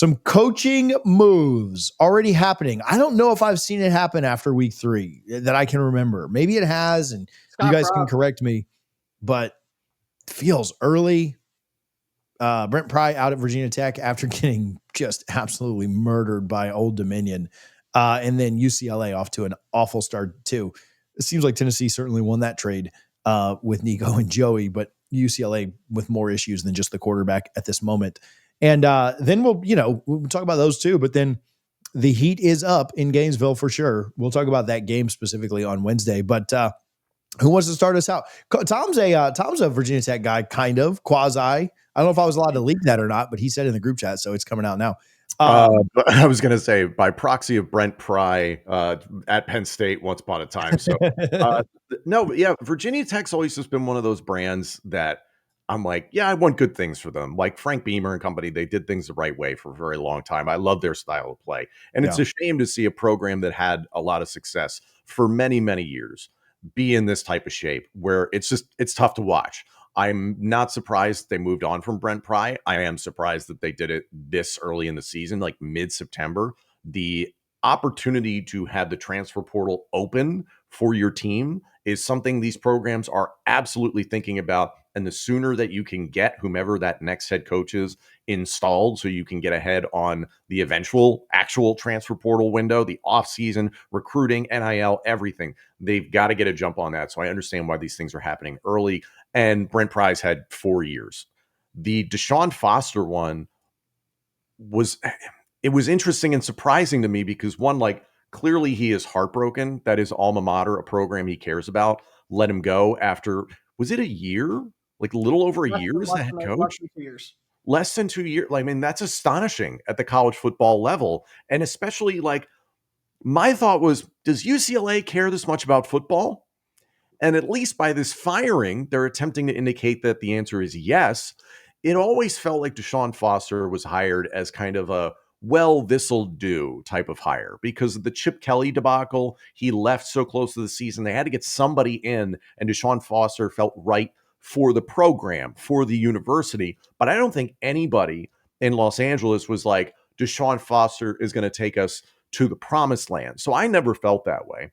Some coaching moves already happening. I don't know if I've seen it happen after week 3 that I can remember. Maybe it has, and you guys can correct me, but it feels early. Brent Pry out at Virginia Tech after getting just absolutely murdered by Old Dominion. And then UCLA off to an awful start too. It seems like Tennessee certainly won that trade with Nico and Joey, but UCLA with more issues than just the quarterback at this moment. And then we'll talk about those too, but then the heat is up in Gainesville for sure. We'll talk about that game specifically on Wednesday, but who wants to start us out? Tom's a Virginia Tech guy, kind of quasi. I don't know if I was allowed to leak that or not, but he said in the group chat, so it's coming out now. I was going to say by proxy of Brent Pry at Penn State once upon a time. So no, yeah, Virginia Tech's always just been one of those brands that I'm like, yeah, I want good things for them. Like Frank Beamer and company, they did things the right way for a very long time. I love their style of play. And it's a shame to see a program that had a lot of success for many, many years be in this type of shape where it's tough to watch. I'm not surprised they moved on from Brent Pry. I am surprised that they did it this early in the season, like mid-September. The opportunity to have the transfer portal open for your team is something these programs are absolutely thinking about. And the sooner that you can get whomever that next head coach is installed so you can get ahead on the actual transfer portal window, the offseason, recruiting, NIL, everything, they've got to get a jump on that. So I understand why these things are happening early. And Brent Pry's had 4 years. The Deshaun Foster one was interesting and surprising to me because one, like clearly he is heartbroken that his alma mater, a program he cares about, let him go after, was it a year? Like a little over a year as the head coach? Less than 2 years. Less than 2 years. I mean, that's astonishing at the college football level. And especially like my thought was, does UCLA care this much about football? And at least by this firing, they're attempting to indicate that the answer is yes. It always felt like Deshaun Foster was hired as kind of a, well, this'll do type of hire because of the Chip Kelly debacle. He left so close to the season. They had to get somebody in, and Deshaun Foster felt right for the program, for the university. But I don't think anybody in Los Angeles was like, Deshaun Foster is going to take us to the promised land. So I never felt that way.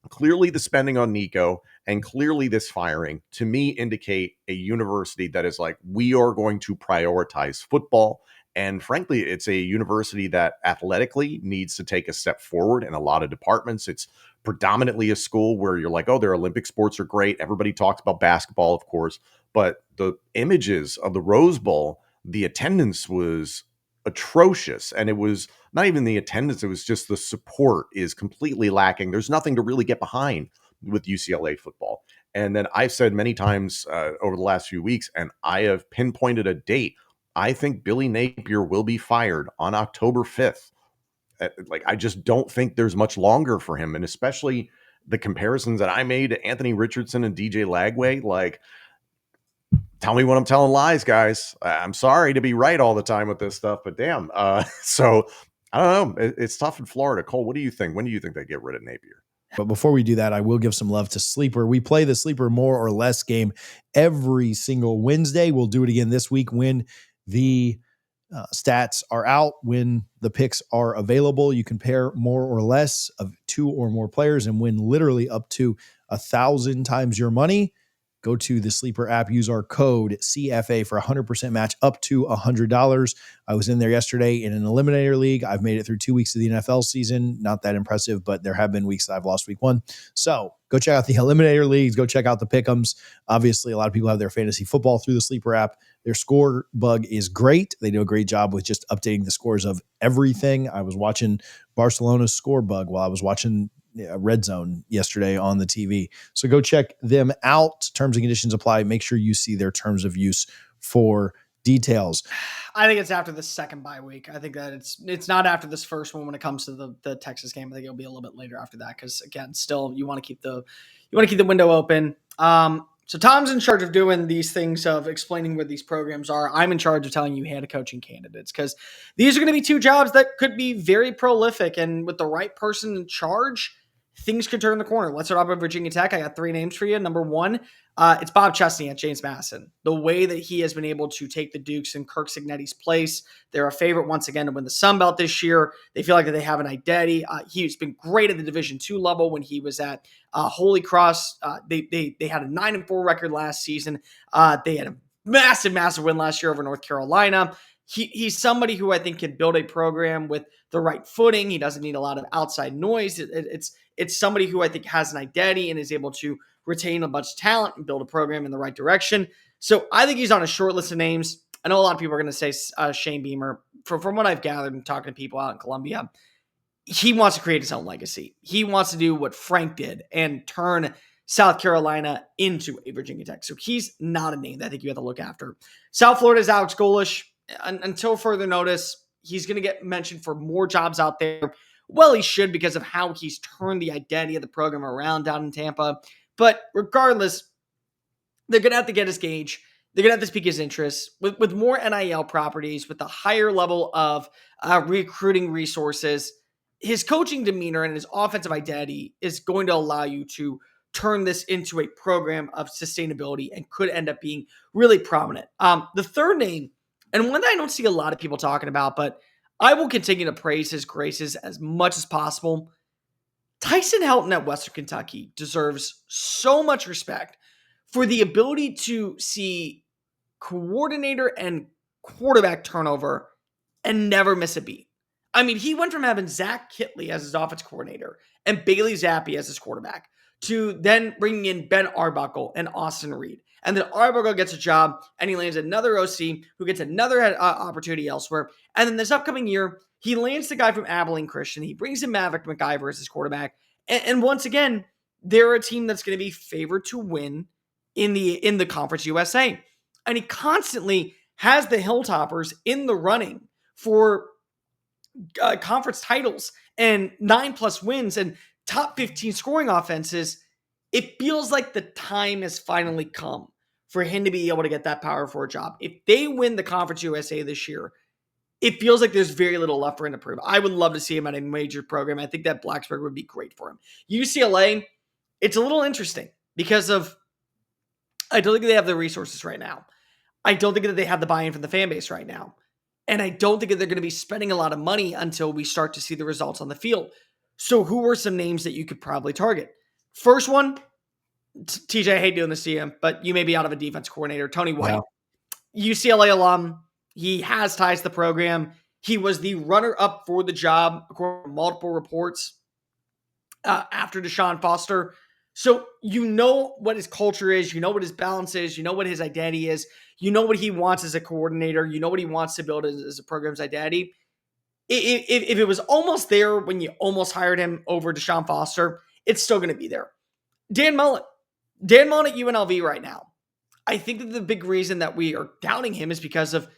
Clearly the spending on Nico and clearly this firing to me indicate a university that is like, we are going to prioritize football. And frankly, it's a university that athletically needs to take a step forward in a lot of departments. It's predominantly a school where you're like, oh, their Olympic sports are great. Everybody talks about basketball, of course, but the images of the Rose Bowl, the attendance was atrocious. And it was not even the attendance. It was just the support is completely lacking. There's nothing to really get behind with UCLA football. And then I've said many times over the last few weeks, and I have pinpointed a date. I think Billy Napier will be fired on October 5th. Like, I just don't think there's much longer for him. And especially the comparisons that I made to Anthony Richardson and DJ Lagway, like, tell me when I'm telling lies, guys. I'm sorry to be right all the time with this stuff, but damn. So I don't know. It's tough in Florida. Cole, what do you think? When do you think they get rid of Napier? But before we do that, I will give some love to Sleeper. We play the Sleeper More or Less game every single Wednesday. We'll do it again this week when the stats are out, when the picks are available. You can pair more or less of 2 or more players and win literally up to 1,000 times your money. Go to the Sleeper app, use our code CFA for 100% match up to $100. I was in there yesterday in an eliminator league. I've made it through 2 weeks of the NFL season. Not that impressive, but there have been weeks that I've lost week 1. So go check out the eliminator leagues. Go check out the pick'ems. Obviously, a lot of people have their fantasy football through the Sleeper app. Their score bug is great. They do a great job with just updating the scores of everything. I was watching Barcelona's score bug while I was watching Red Zone yesterday on the TV. So go check them out. Terms and conditions apply. Make sure you see their terms of use for details. I think it's after the second bye week. I think that it's not after this first one when it comes to the Texas game. I think it'll be a little bit later after that because again, still you want to keep the window open. So Tom's in charge of doing these things of explaining where these programs are. I'm in charge of telling you head coaching candidates because these are going to be 2 jobs that could be very prolific, and with the right person in charge, things could turn the corner. Let's start off with Virginia Tech. I got 3 names for you. Number 1, It's Bob Chesney at James Madison. The way that he has been able to take the Dukes in Kirk Cignetti's place. They're a favorite once again to win the Sun Belt this year. They feel like that they have an identity. He's been great at the Division II level when he was at Holy Cross. They had a 9-4 record last season. They had a massive win last year over North Carolina. He's somebody who I think can build a program with the right footing. He doesn't need a lot of outside noise. It's somebody who I think has an identity and is able to retain a bunch of talent and build a program in the right direction. So I think he's on a short list of names. I know a lot of people are going to say Shane Beamer. From what I've gathered and talking to people out in Columbia, he wants to create his own legacy. He wants to do what Frank did and turn South Carolina into a Virginia Tech. So he's not a name that I think you have to look after. South Florida's Alex Golesh. Until further notice, he's going to get mentioned for more jobs out there. Well, he should, because of how he's turned the identity of the program around down in Tampa. But regardless, they're going to have to get his gauge. They're going to have to speak his interests. With more NIL properties, with the higher level of recruiting resources, his coaching demeanor and his offensive identity is going to allow you to turn this into a program of sustainability and could end up being really prominent. The third name, and one that I don't see a lot of people talking about, but I will continue to praise his graces as much as possible. Tyson Helton at Western Kentucky deserves so much respect for the ability to see coordinator and quarterback turnover and never miss a beat. I mean, he went from having Zach Kitley as his offense coordinator and Bailey Zappi as his quarterback to then bringing in Ben Arbuckle and Austin Reed. And then Arbuckle gets a job and he lands another OC who gets another opportunity elsewhere. And then this upcoming year, he lands the guy from Abilene Christian. He brings in Maverick McIver as his quarterback. And once again, they're a team that's going to be favored to win in the Conference USA. And he constantly has the Hilltoppers in the running for conference titles and 9+ wins and top 15 scoring offenses. It feels like the time has finally come for him to be able to get that Power 4 job. If they win the Conference USA this year, it feels like there's very little left for him to prove. I would love to see him at a major program. I think that Blacksburg would be great for him. UCLA, it's a little interesting because I don't think they have the resources right now. I don't think that they have the buy-in from the fan base right now. And I don't think that they're going to be spending a lot of money until we start to see the results on the field. So who are some names that you could probably target? First one, TJ, I hate doing this to you, but you may be out of a defense coordinator. Tony White, UCLA alum. He has ties to the program. He was the runner-up for the job, according to multiple reports, after Deshaun Foster. So you know what his culture is. You know what his balance is. You know what his identity is. You know what he wants as a coordinator. You know what he wants to build as a program's identity. If it was almost there when you almost hired him over Deshaun Foster, it's still going to be there. Dan Mullen at UNLV right now. I think that the big reason that we are doubting him is because of,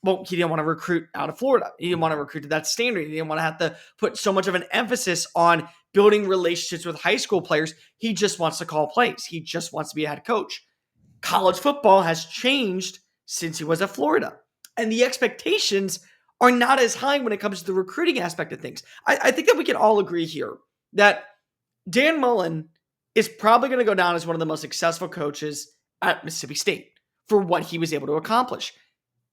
well, he didn't want to recruit out of Florida. He didn't want to recruit to that standard. He didn't want to have to put so much of an emphasis on building relationships with high school players. He just wants to call plays. He just wants to be a head coach. College football has changed since he was at Florida. And the expectations are not as high when it comes to the recruiting aspect of things. I think that we can all agree here that Dan Mullen is probably going to go down as one of the most successful coaches at Mississippi State for what he was able to accomplish.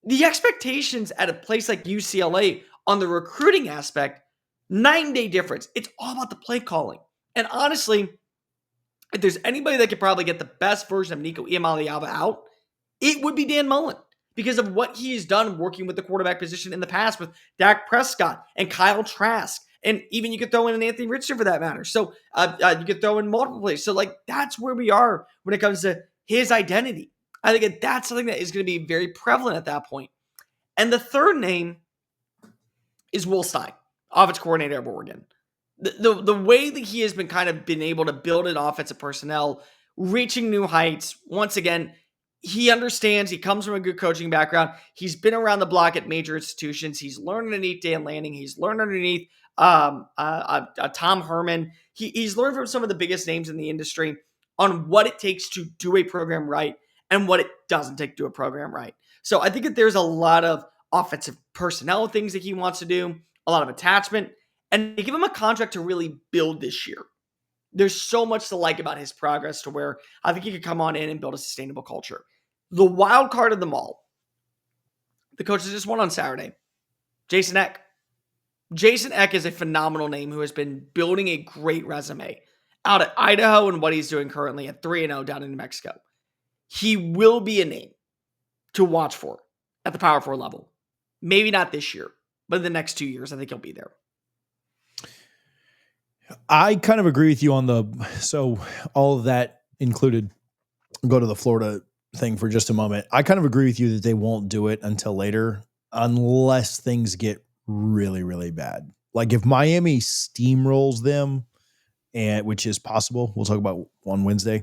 The expectations at a place like UCLA on the recruiting aspect, 9-day difference. It's all about the play calling. And honestly, if there's anybody that could probably get the best version of Nico Iamaleava out, it would be Dan Mullen because of what he's done working with the quarterback position in the past with Dak Prescott and Kyle Trask. And even you could throw in an Anthony Richardson for that matter. So you could throw in multiple plays. So like that's where we are when it comes to his identity. I think that's something that is going to be very prevalent at that point. And the third name is Will Stein, offensive coordinator of Oregon. The way that he has been kind of been able to build an offensive personnel, reaching new heights. Once again, he understands. He comes from a good coaching background. He's been around the block at major institutions. He's learned underneath Dan Lanning. He's learned underneath Tom Herman. He's learned from some of the biggest names in the industry on what it takes to do a program right and what it doesn't take to do a program right. So I think that there's a lot of offensive personnel things that he wants to do, a lot of attachment, and they give him a contract to really build this year. There's so much to like about his progress to where I think he could come on in and build a sustainable culture. The wild card of them all, the coaches just won on Saturday. Jason Eck. Jason Eck is a phenomenal name who has been building a great resume out at Idaho and what he's doing currently at 3-0 down in New Mexico. He will be a name to watch for at the Power 4 level. Maybe not this year, but in the next 2 years, I think he'll be there. I kind of agree with you on so all of that included, go to the Florida thing for just a moment. I kind of agree with you that they won't do it until later, unless things get really, really bad. Like if Miami steamrolls them, and which is possible, we'll talk about on Wednesday.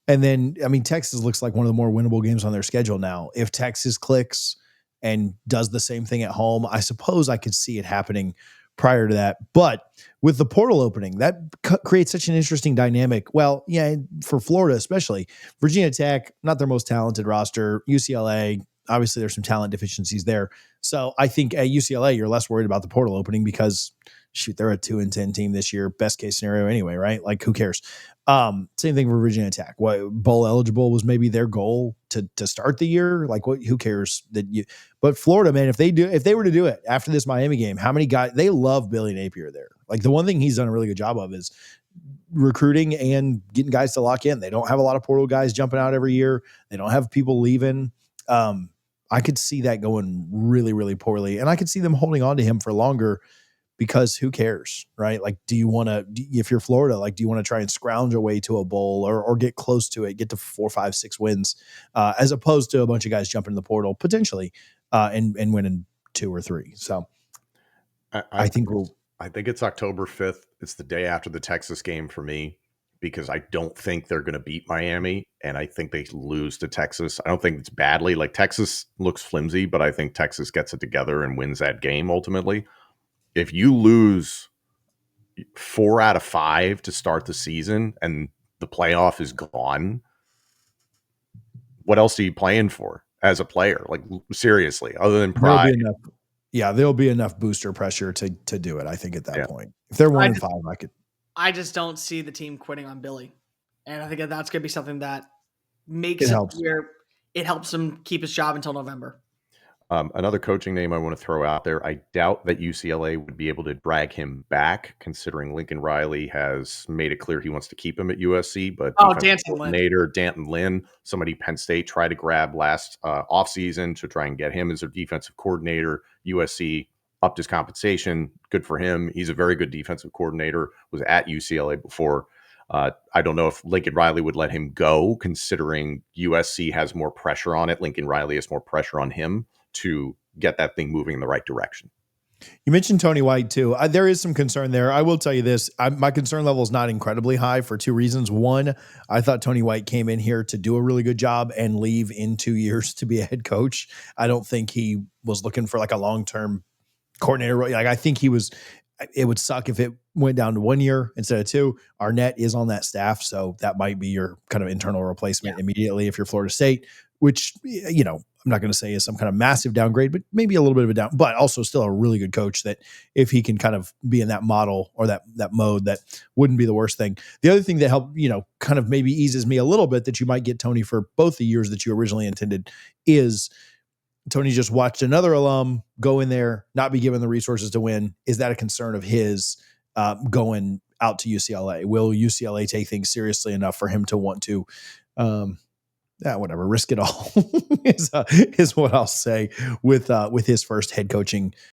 And then, I mean, Texas looks like one of the more winnable games on their schedule now. If Texas clicks and does the same thing at home, I suppose I could see it happening prior to that. But with the portal opening, that creates such an interesting dynamic. Well, yeah, for Florida especially. Virginia Tech, not their most talented roster. UCLA, obviously there's some talent deficiencies there. So I think at UCLA, you're less worried about the portal opening because, shoot, they're a 2-10 team this year. Best case scenario anyway, right? Like, who cares? Same thing for Virginia Tech. What, bowl eligible was maybe their goal to start the year. Like, what? Who cares that you? But Florida, man, if they were to do it after this Miami game, how many guys? They love Billy Napier there. Like, the one thing he's done a really good job of is recruiting and getting guys to lock in. They don't have a lot of portal guys jumping out every year. They don't have people leaving. I could see that going really, really poorly, and I could see them holding on to him for longer. Because who cares, right? Like, do you want to, if you're Florida, like, do you want to try and scrounge away to a bowl or get close to it, get to 4, 5, 6 wins, as opposed to a bunch of guys jumping in the portal potentially and winning 2 or 3. So I think it's October 5th. It's the day after the Texas game for me, because I don't think they're going to beat Miami, and I think they lose to Texas. I don't think it's badly. Like, Texas looks flimsy, but I think Texas gets it together and wins that game ultimately. If you lose 4 out of 5 to start the season and the playoff is gone, what else are you playing for as a player? Like, seriously, other than pride. There'll be enough booster pressure to do it, I think, at that point. If they're 1-5, I just don't see the team quitting on Billy. And I think that's going to be something that makes it helps. Where it helps him keep his job until November. Another coaching name I want to throw out there. I doubt that UCLA would be able to drag him back, considering Lincoln Riley has made it clear he wants to keep him at USC. But Danton Lynn, somebody Penn State tried to grab last offseason to try and get him as their defensive coordinator. USC upped his compensation. Good for him. He's a very good defensive coordinator, was at UCLA before. I don't know if Lincoln Riley would let him go, considering USC has more pressure on it. Lincoln Riley has more pressure on him to get that thing moving in the right direction. You mentioned Tony White too. There is some concern there. I will tell you this. My concern level is not incredibly high for 2 reasons. One, I thought Tony White came in here to do a really good job and leave in 2 years to be a head coach. I don't think he was looking for like a long-term coordinator. Like, I think it would suck if it went down to 1 year instead of 2. Arnett is on that staff, so that might be your kind of internal replacement immediately if you're Florida State, which, I'm not going to say is some kind of massive downgrade, but maybe a little bit of a down, but also still a really good coach that if he can kind of be in that model or that mode, that wouldn't be the worst thing. The other thing that helped, kind of maybe eases me a little bit that you might get Tony for both the years that you originally intended is Tony just watched another alum go in there, not be given the resources to win. Is that a concern of his going out to UCLA? Will UCLA take things seriously enough for him to want to, risk it all is what I'll say with his first head coaching